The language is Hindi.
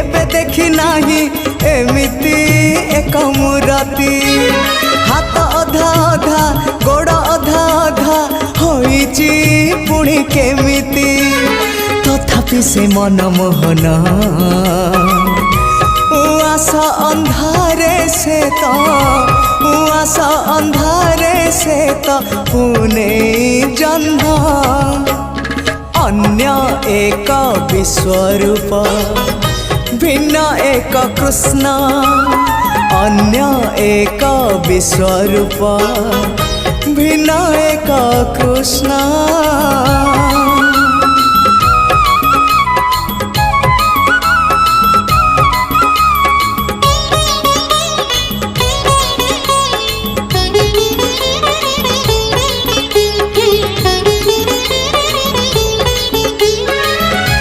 केबे देखी नाही एमिति एक मूरति हाथ अधा अधा गोड़ अधा अधा होइची पुणी केमिति तथापि से मनमोहन उआसा अंधारे से तो उआसा अंधारे से तो पुणे जन्म अन्य एक विश्वरूप भिन्न एक कृष्ण अन्य एक विश्वरूप भिन्न एक कृष्ण।